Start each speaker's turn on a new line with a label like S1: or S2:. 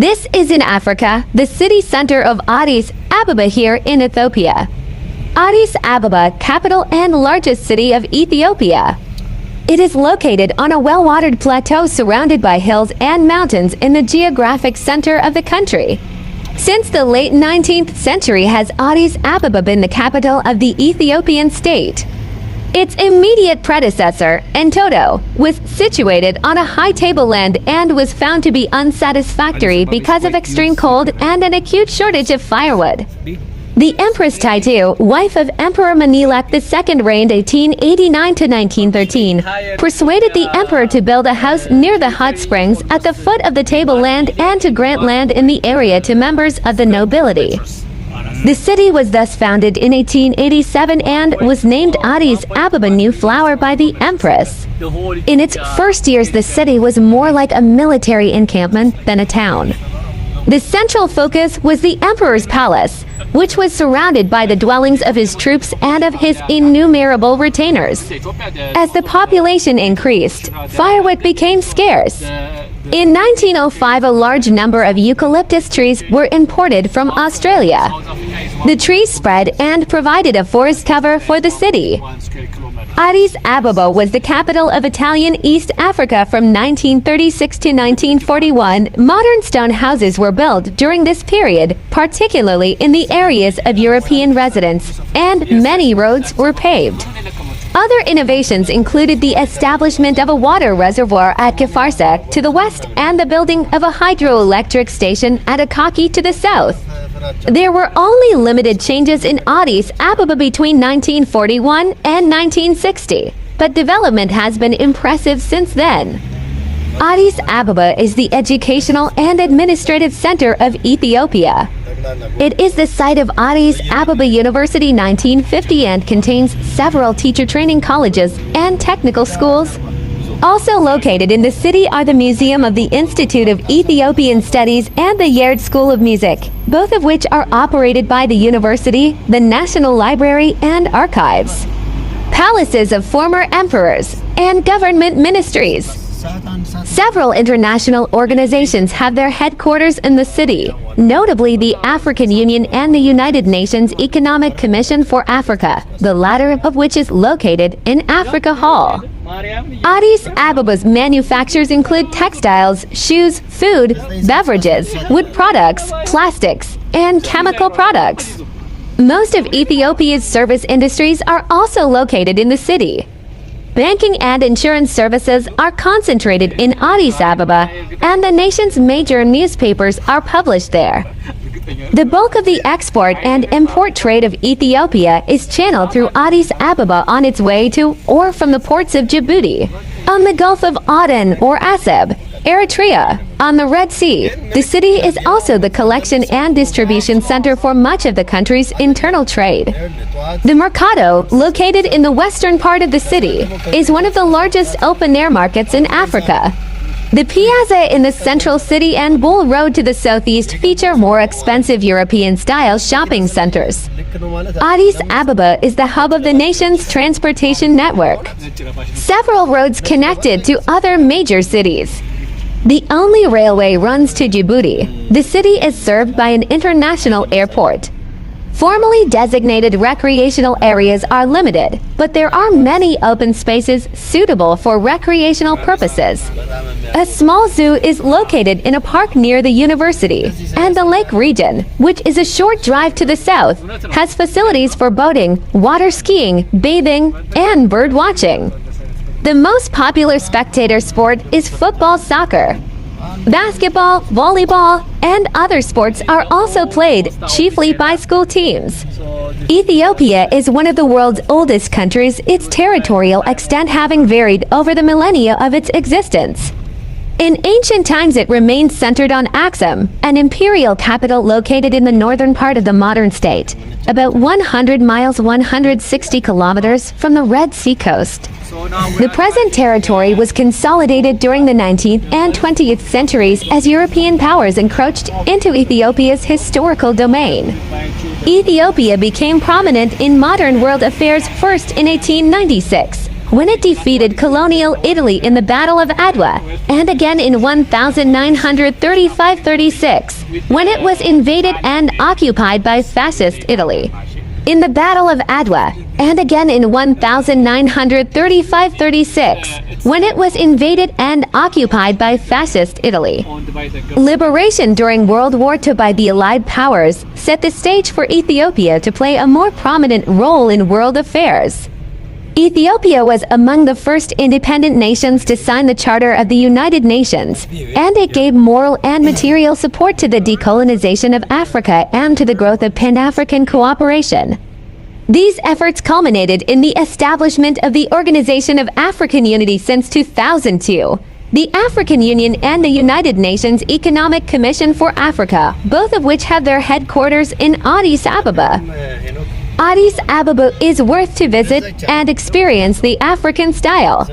S1: This is in Africa, the city center of Addis Ababa here in Ethiopia. Addis Ababa, capital and largest city of Ethiopia. It is located on a well-watered plateau surrounded by hills and mountains in the geographic center of the country. Since the late 19th century has Addis Ababa been the capital of the Ethiopian state. Its immediate predecessor, Entoto, was situated on a high tableland and was found to be unsatisfactory because of extreme cold and an acute shortage of firewood. The Empress Taitu, wife of Emperor Menelik II, reigned 1889 to 1913, persuaded the emperor to build a house near the hot springs at the foot of the tableland and to grant land in the area to members of the nobility. The city was thus founded in 1887 and was named Addis Ababa New Flower by the Empress. In its first years, the city was more like a military encampment than a town. The central focus was the emperor's palace, which was surrounded by the dwellings of his troops and of his innumerable retainers. As the population increased, firewood became scarce. In 1905, a large number of eucalyptus trees were imported from Australia. The trees spread and provided a forest cover for the city. Addis Ababa was the capital of Italian East Africa from 1936 to 1941. Modern stone houses were built during this period, particularly in the areas of European residents, and many roads were paved. Other innovations included the establishment of a water reservoir at Kifarsa to the west and the building of a hydroelectric station at Akaki to the south. There were only limited changes in Addis Ababa between 1941 and 1960, but development has been impressive since then. Addis Ababa is the educational and administrative center of Ethiopia. It is the site of Addis Ababa University 1950 and contains several teacher training colleges and technical schools. Also located in the city are the Museum of the Institute of Ethiopian Studies and the Yard School of Music, both of which are operated by the university, the National Library, and Archives. Palaces of former emperors and government ministries. Several international organizations have their headquarters in the city, notably the African Union and the United Nations Economic Commission for Africa, the latter of which is located in Africa Hall. Addis Ababa's manufacturers include textiles, shoes, food, beverages, wood products, plastics, and chemical products. Most of Ethiopia's service industries are also located in the city. Banking and insurance services are concentrated in Addis Ababa, and the nation's major newspapers are published there. The bulk of the export and import trade of Ethiopia is channeled through Addis Ababa on its way to or from the ports of Djibouti, on the Gulf of Aden or Aseb, Eritrea, on the Red Sea. The city is also the collection and distribution center for much of the country's internal trade. The Mercado, located in the western part of the city, is one of the largest open-air markets in Africa. The Piazza in the central city and Bull Road to the southeast feature more expensive European-style shopping centers. Addis Ababa is the hub of the nation's transportation network. Several roads connected to other major cities. The only railway runs to Djibouti. The city is served by an international airport. Formally designated recreational areas are limited, but there are many open spaces suitable for recreational purposes. A small zoo is located in a park near the university, and the lake region, which is a short drive to the south, has facilities for boating, water skiing, bathing, and bird watching. The most popular spectator sport is football soccer. Basketball, volleyball, and other sports are also played, chiefly by school teams. Ethiopia is one of the world's oldest countries, its territorial extent having varied over the millennia of its existence. In ancient times it remained centered on Axum, an imperial capital located in the northern part of the modern state, about 100 miles 160 kilometers from the Red Sea coast. The present territory was consolidated during the 19th and 20th centuries as European powers encroached into Ethiopia's historical domain. Ethiopia became prominent in modern world affairs first in 1896, when it defeated Colonial Italy in the Battle of Adwa, and again in 1935-36, when it was invaded and occupied by fascist Italy. In the Battle of Adwa, and again in 1935-36, when it was invaded and occupied by fascist Italy. Liberation during World War II by the Allied powers set the stage for Ethiopia to play a more prominent role in world affairs. Ethiopia was among the first independent nations to sign the Charter of the United Nations, and it gave moral and material support to the decolonization of Africa and to the growth of Pan-African cooperation. These efforts culminated in the establishment of the Organization of African Unity since 2002, the African Union and the United Nations Economic Commission for Africa, both of which have their headquarters in Addis Ababa. Addis Ababa is worth to visit and experience the African style.